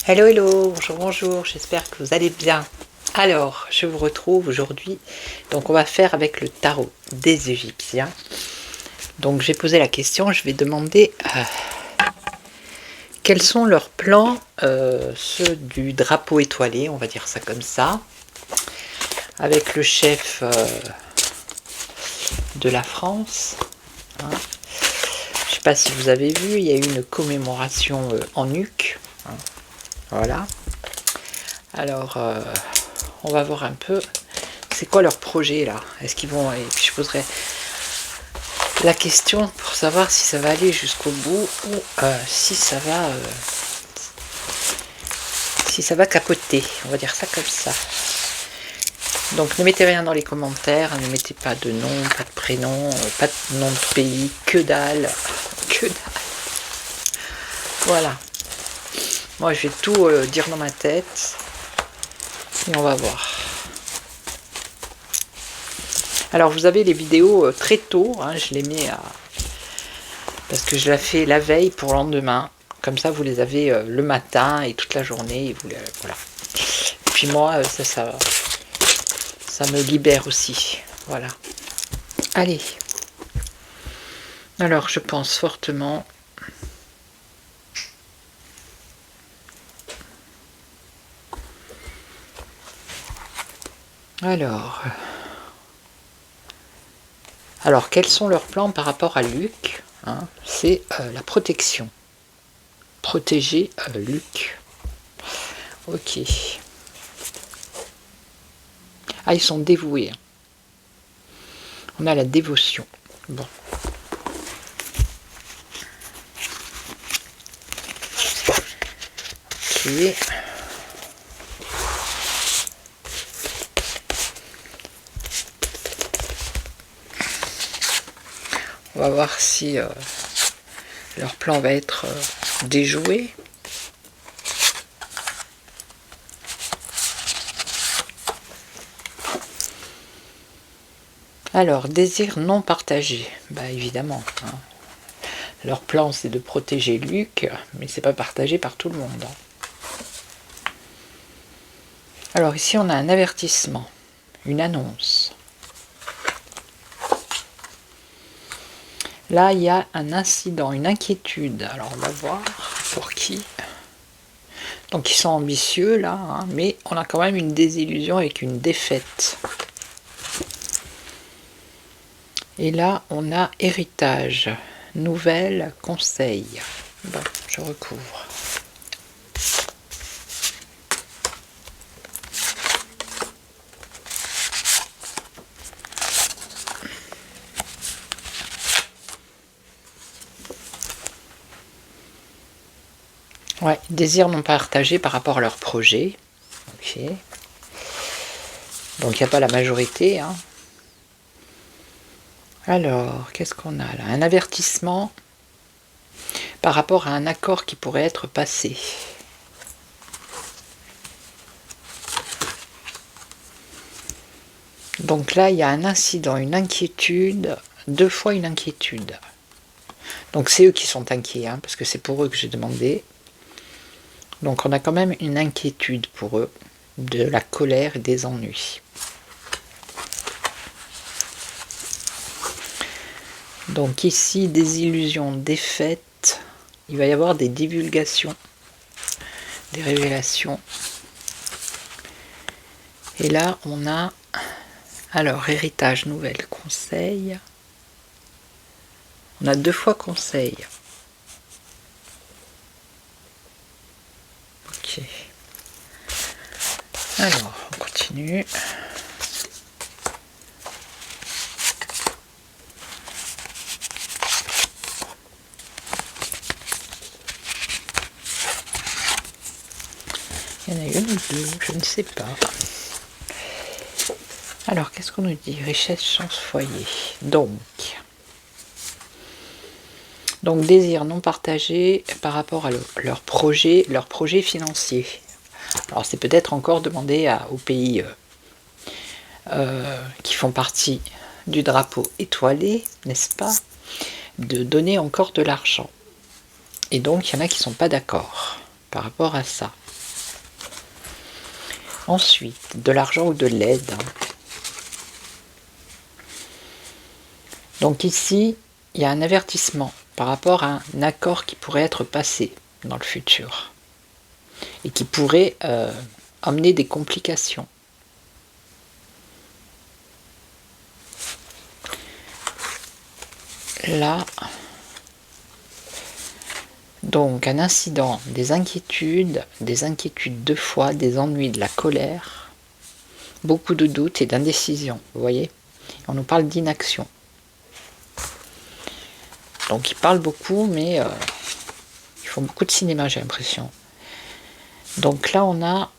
Hello, hello, bonjour, bonjour, j'espère que vous allez bien. Alors, je vous retrouve aujourd'hui, donc on va faire avec le tarot des Égyptiens. Donc j'ai posé la question, je vais demander quels sont leurs plans, ceux du drapeau étoilé, on va dire ça comme ça, avec le chef de la France. Hein. Je ne sais pas si vous avez vu, il y a eu une commémoration en nuque. Hein. Voilà. Alors, on va voir un peu, c'est quoi leur projet là? Est-ce qu'ils vont... Et puis je poserai la question pour savoir si ça va aller jusqu'au bout ou si ça va capoter. On va dire ça comme ça. Donc ne mettez rien dans les commentaires, ne mettez pas de nom, pas de prénom, pas de nom de pays, que dalle. Que dalle. Voilà. Moi, je vais tout dire dans ma tête et on va voir. Alors, vous avez les vidéos très tôt, hein, je les mets parce que je la fais la veille pour le lendemain. Comme ça, vous les avez le matin et toute la journée. Et voilà. Et puis moi, ça me libère aussi. Voilà. Allez. Alors, je pense fortement... Alors, quels sont leurs plans par rapport à Luc, hein? C'est la protection. Protéger Luc. Ok. Ah, ils sont dévoués. Hein. On a la dévotion. Bon. Ok. On va voir si leur plan va être déjoué. Alors, désir non partagé. Bah évidemment. Hein. Leur plan, c'est de protéger Luc, mais c'est pas partagé par tout le monde. Alors ici, on a un avertissement, une annonce. Là, il y a un incident, une inquiétude. Alors, on va voir pour qui. Donc, ils sont ambitieux, là, hein, mais on a quand même une désillusion avec une défaite. Et là, on a héritage, nouvelle, conseil. Bon, je recouvre. Ouais, désir non partagé par rapport à leur projet. Ok. Donc, il n'y a pas la majorité, hein. Alors, qu'est-ce qu'on a là? Un avertissement par rapport à un accord qui pourrait être passé. Donc là, il y a un incident, une inquiétude, 2 fois une inquiétude. Donc c'est eux qui sont inquiets, hein, parce que c'est pour eux que j'ai demandé. Donc on a quand même une inquiétude pour eux, de la colère et des ennuis. Donc ici, des illusions, défaites, il va y avoir des divulgations, des révélations. Et là, on a, alors, héritage, nouvelle, conseil. On a 2 fois conseil. Ok. Alors, on continue. 2, je ne sais pas. Alors, qu'est-ce qu'on nous dit? Richesse, chance, foyer. Donc désir non partagé par rapport à leur projet financier. Alors c'est peut-être encore demandé aux pays qui font partie du drapeau étoilé, n'est-ce pas, de donner encore de l'argent. Et donc il y en a qui ne sont pas d'accord par rapport à ça. Ensuite, de l'argent ou de l'aide. Donc ici, il y a un avertissement par rapport à un accord qui pourrait être passé dans le futur et qui pourrait amener des complications. Là, donc un incident, des inquiétudes de foi, des ennuis, de la colère, beaucoup de doutes et d'indécision, vous voyez. On nous parle d'inaction. Donc ils parlent beaucoup, mais ils font beaucoup de cinéma, j'ai l'impression. Donc là, on a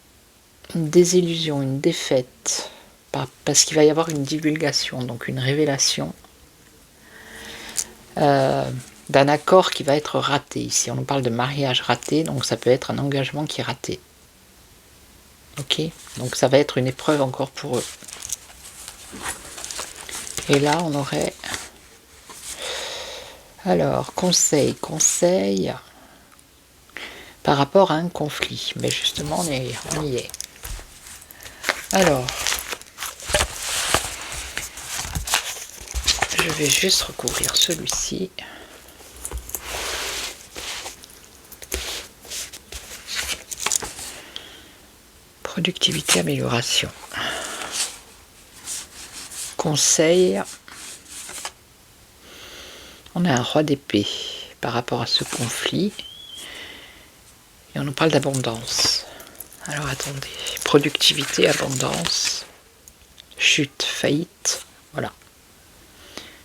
une désillusion, une défaite, parce qu'il va y avoir une divulgation, donc une révélation d'un accord qui va être raté. Ici, on nous parle de mariage raté, donc ça peut être un engagement qui est raté. Ok, donc ça va être une épreuve encore pour eux. Et là, on aurait... Alors, conseil par rapport à un conflit. Mais justement, on y est. Alors, je vais juste recouvrir celui-ci. Productivité, amélioration. Conseil. On a un roi d'épée par rapport à ce conflit. Et on nous parle d'abondance. Alors attendez. Productivité, abondance. Chute, faillite. Voilà.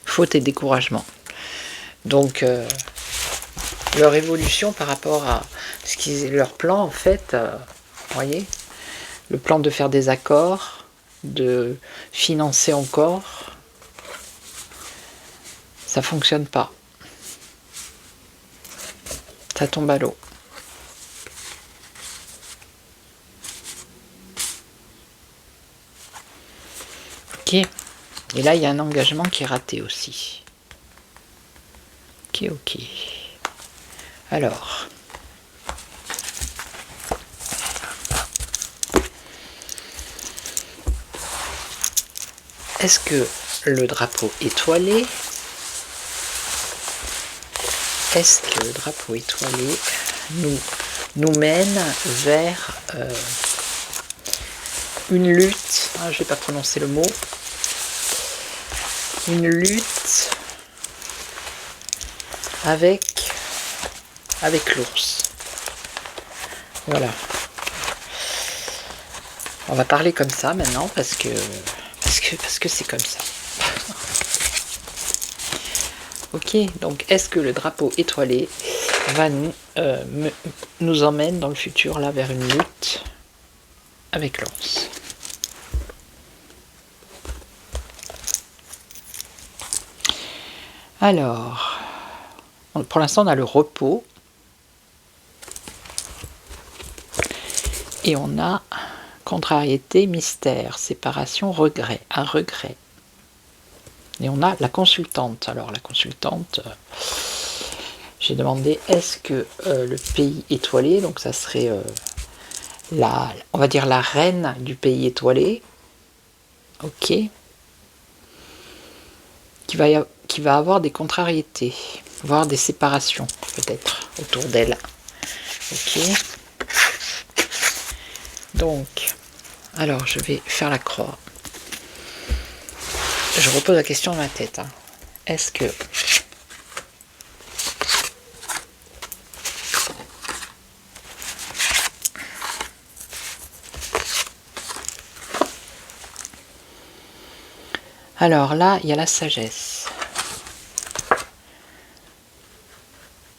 Faute et découragement. Donc, leur évolution par rapport à leur plan, en fait, vous voyez, le plan de faire des accords, de financer encore, ça fonctionne pas. Ça tombe à l'eau. Ok. Et là, il y a un engagement qui est raté aussi. Ok. Alors. Est-ce que le drapeau étoilé nous mène vers une lutte, je ne vais pas prononcer le mot, une lutte avec l'ours. Voilà. On va parler comme ça maintenant parce que c'est comme ça. Ok, donc est-ce que le drapeau étoilé va nous emmène dans le futur là vers une lutte avec l'ours? Alors, pour l'instant on a le repos et on a contrariété, mystère, séparation, regret, un regret. Et on a la consultante. Alors la consultante, j'ai demandé est-ce que le pays étoilé, donc ça serait on va dire la reine du pays étoilé, ok, qui va avoir des contrariétés, voire des séparations peut-être autour d'elle. Ok. Donc, alors je vais faire la croix. Je repose la question dans ma tête. Est-ce que alors là, il y a la sagesse.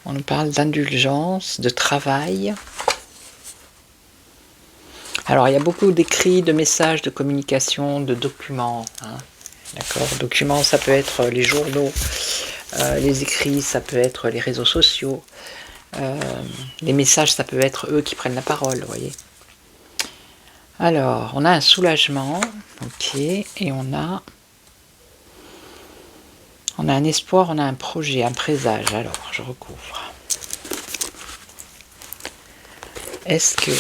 On nous parle d'indulgence, de travail. Alors, il y a beaucoup d'écrits, de messages, de communication, de documents. Hein. D'accord. Documents, ça peut être les journaux. Les écrits, ça peut être les réseaux sociaux. Les messages, ça peut être eux qui prennent la parole, vous voyez. Alors, on a un soulagement, ok, et on a un espoir, on a un projet, un présage. Alors, je recouvre. Est-ce que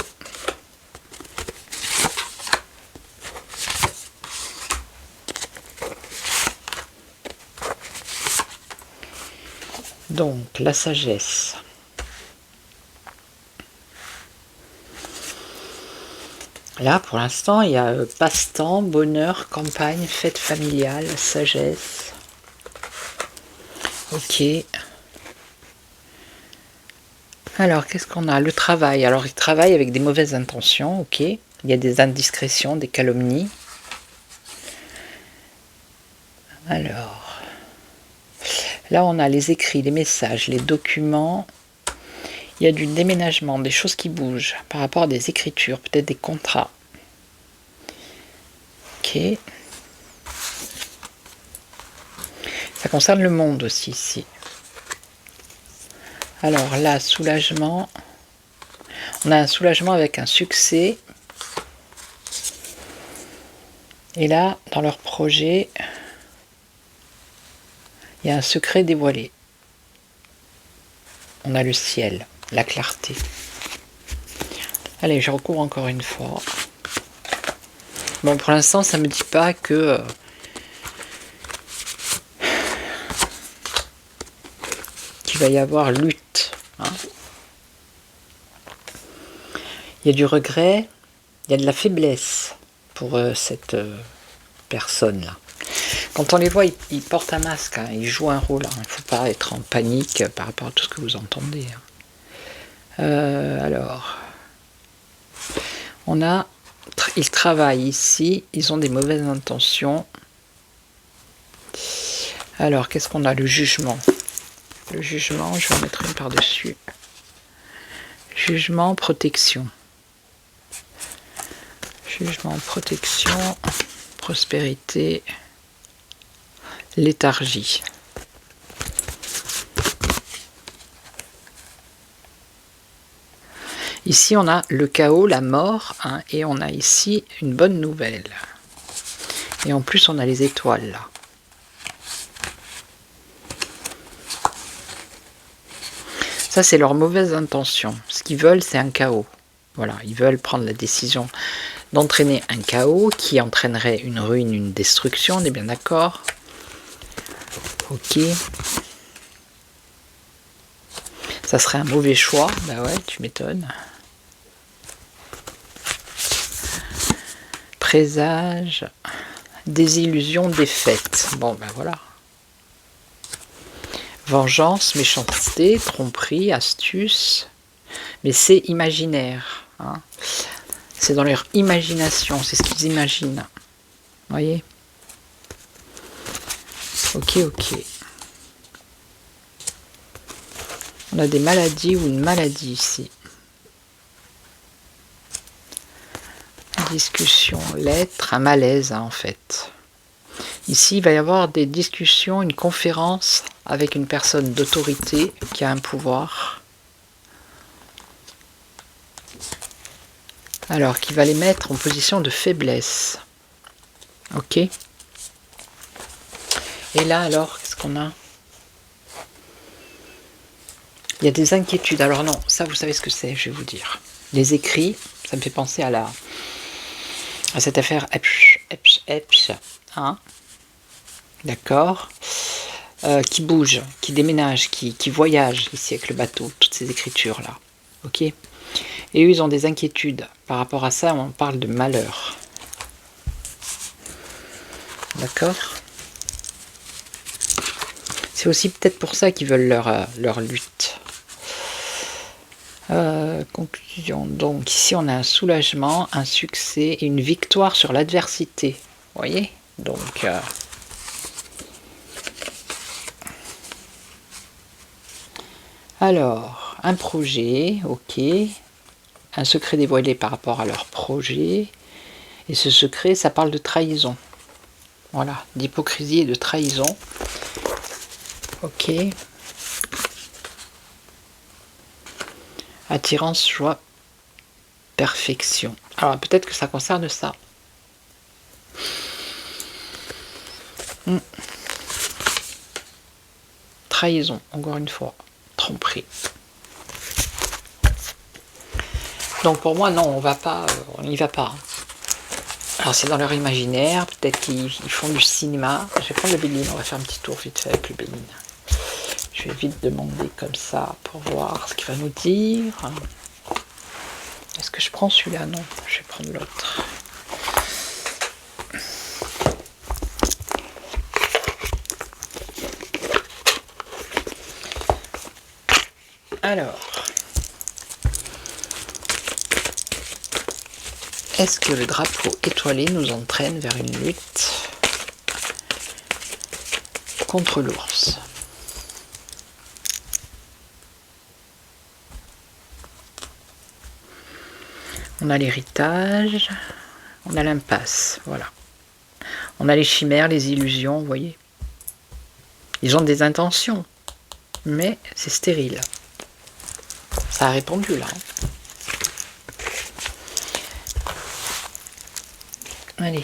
donc la sagesse. Là, pour l'instant, il y a passe-temps, bonheur, campagne, fête familiale, sagesse. Ok. Alors, qu'est-ce qu'on a? Le travail. Alors, il travaille avec des mauvaises intentions, ok. Il y a des indiscrétions, des calomnies. Alors, là, on a les écrits, les messages, les documents. Il y a du déménagement, des choses qui bougent par rapport à des écritures, peut-être des contrats. Ok. Ça concerne le monde aussi, ici. Alors là, soulagement. On a un soulagement avec un succès. Et là, dans leur projet, il y a un secret dévoilé. On a le ciel, la clarté. Allez, je recouvre encore une fois. Bon, pour l'instant, ça ne me dit pas que qu'il va y avoir lutte. Hein. Il y a du regret, il y a de la faiblesse pour cette personne-là. Quand on les voit, ils portent un masque, hein, ils jouent un rôle. Il ne faut pas être en panique par rapport à tout ce que vous entendez. Hein. Alors, on a, ils travaillent ici, ils ont des mauvaises intentions. Alors, qu'est-ce qu'on a? Le jugement. Le jugement, je vais en mettre une par-dessus. Jugement, protection. Jugement, protection, prospérité, léthargie. Ici, on a le chaos, la mort, hein, et on a ici une bonne nouvelle. Et en plus, on a les étoiles, là. Ça, c'est leur mauvaise intention. Ce qu'ils veulent, c'est un chaos. Voilà, ils veulent prendre la décision d'entraîner un chaos qui entraînerait une ruine, une destruction, on est bien d'accord? Ok. Ça serait un mauvais choix, bah ouais, tu m'étonnes. Présage, désillusion, défaite. Bon, ben voilà. Vengeance, méchanceté, tromperie, astuce. Mais c'est imaginaire. Hein. C'est dans leur imagination, c'est ce qu'ils imaginent. Vous voyez? Ok, ok. On a des maladies ou une maladie ici. Discussion, lettre, un malaise hein, en fait. Ici, il va y avoir des discussions, une conférence avec une personne d'autorité qui a un pouvoir. Alors, qui va les mettre en position de faiblesse. Ok. Et là, alors, qu'est-ce qu'on a? Il y a des inquiétudes. Alors non, ça, vous savez ce que c'est, je vais vous dire. Les écrits, ça me fait penser à cette affaire Epsch, hein, d'accord, qui bouge, qui déménage, qui voyage ici avec le bateau, toutes ces écritures-là, ok. Et eux, ils ont des inquiétudes. Par rapport à ça, on parle de malheur. D'accord. C'est aussi peut-être pour ça qu'ils veulent leur lutte. Conclusion. Donc ici, on a un soulagement, un succès et une victoire sur l'adversité. Vous voyez? Donc... alors, un projet, ok. un secret dévoilé par rapport à leur projet. Et ce secret, ça parle de trahison. Voilà, d'hypocrisie et de trahison. Ok. Attirance, joie, perfection. Alors peut-être que ça concerne ça. Trahison, encore une fois. Tromperie. Donc pour moi, non, on n'y va pas. Alors c'est dans leur imaginaire, peut-être qu'ils font du cinéma. Je vais prendre le Béline, on va faire un petit tour vite fait avec le Béline. Je vais vite demander comme ça pour voir ce qu'il va nous dire. Est-ce que je prends celui-là? Non, je vais prendre l'autre. Alors, est-ce que le drapeau étoilé nous entraîne vers une lutte contre l'ours? On a l'héritage, on a l'impasse, voilà. On a les chimères, les illusions, vous voyez. Ils ont des intentions, mais c'est stérile. Ça a répondu là. Allez.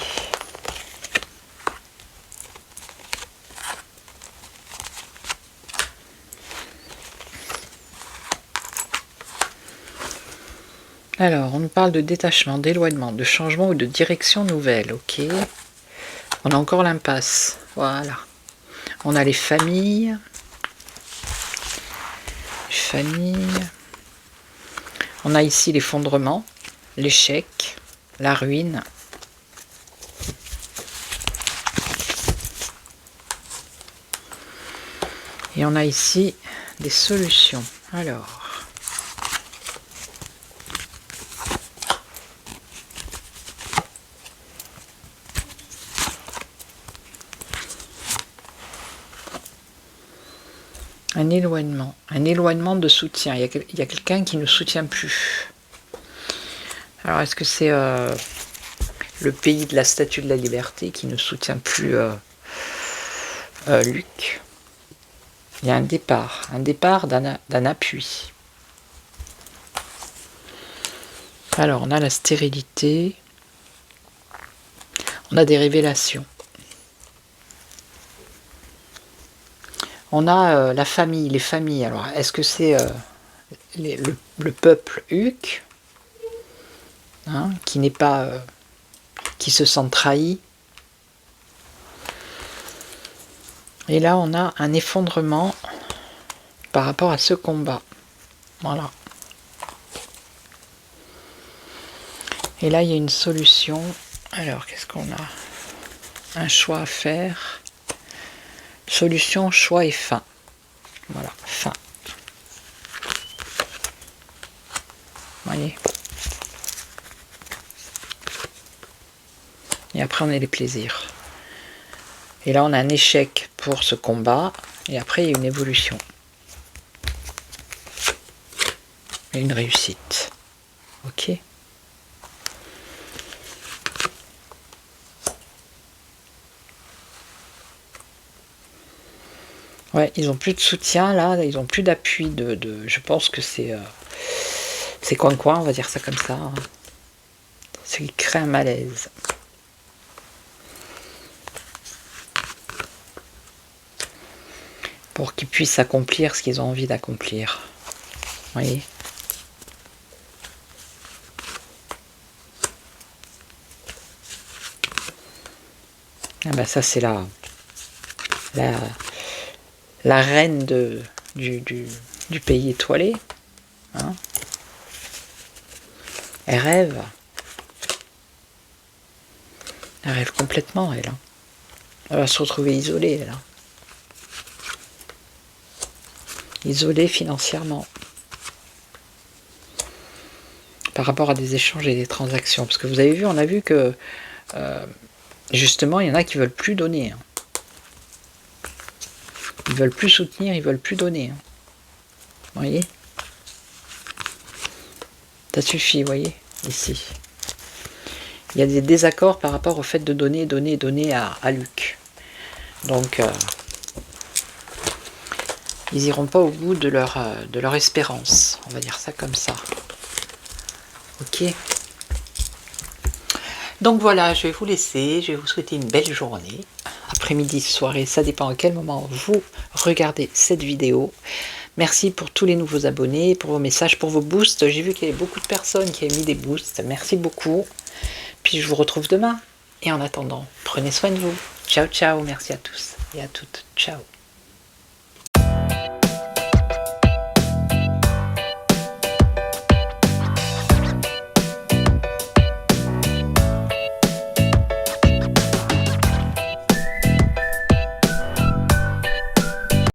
Alors, on nous parle de détachement, d'éloignement, de changement ou de direction nouvelle, ok. On a encore l'impasse, voilà. On a les familles. On a ici l'effondrement, l'échec, la ruine. Et on a ici des solutions. Alors, un éloignement de soutien. Il y a quelqu'un qui ne soutient plus. Alors, est-ce que c'est le pays de la Statue de la Liberté qui ne soutient plus Luc? Il y a un départ d'un appui. Alors, on a la stérilité. On a des révélations. On a la famille, les familles. Alors, est-ce que c'est le peuple Huc, hein, qui n'est pas, qui se sent trahi? Et là, on a un effondrement par rapport à ce combat. Voilà. Et là, il y a une solution. Alors, qu'est-ce qu'on a? Un choix à faire. Solution, choix et fin. Voilà, fin. Voyez. Et après, on a les plaisirs. Et là, on a un échec pour ce combat. Et après, il y a une évolution. Et une réussite. Ok. Ouais, ils ont plus de soutien là, ils ont plus d'appui je pense que c'est coin-coin, on va dire ça comme ça. Hein. Ce qui crée un malaise. Pour qu'ils puissent accomplir ce qu'ils ont envie d'accomplir. Vous voyez ? Ah ben ça c'est la reine du pays étoilé. Hein, elle rêve. Elle rêve complètement, elle. Hein. Elle va se retrouver isolée, elle. Hein. Isolée financièrement. Par rapport à des échanges et des transactions. Parce que vous avez vu, on a vu que justement, il y en a qui veulent plus donner. Hein. Ils veulent plus soutenir, ils veulent plus donner. Hein. Vous voyez ? Ça suffit, vous voyez, ici. Il y a des désaccords par rapport au fait de donner à Luc. Donc, ils iront pas au bout de leur espérance. On va dire ça comme ça. Ok. Donc voilà, je vais vous laisser. Je vais vous souhaiter une belle journée. Après-midi, soirée, ça dépend à quel moment vous regardez cette vidéo. Merci pour tous les nouveaux abonnés, pour vos messages, pour vos boosts. J'ai vu qu'il y avait beaucoup de personnes qui avaient mis des boosts. Merci beaucoup. Puis je vous retrouve demain. Et en attendant, prenez soin de vous. Ciao, ciao. Merci à tous et à toutes. Ciao.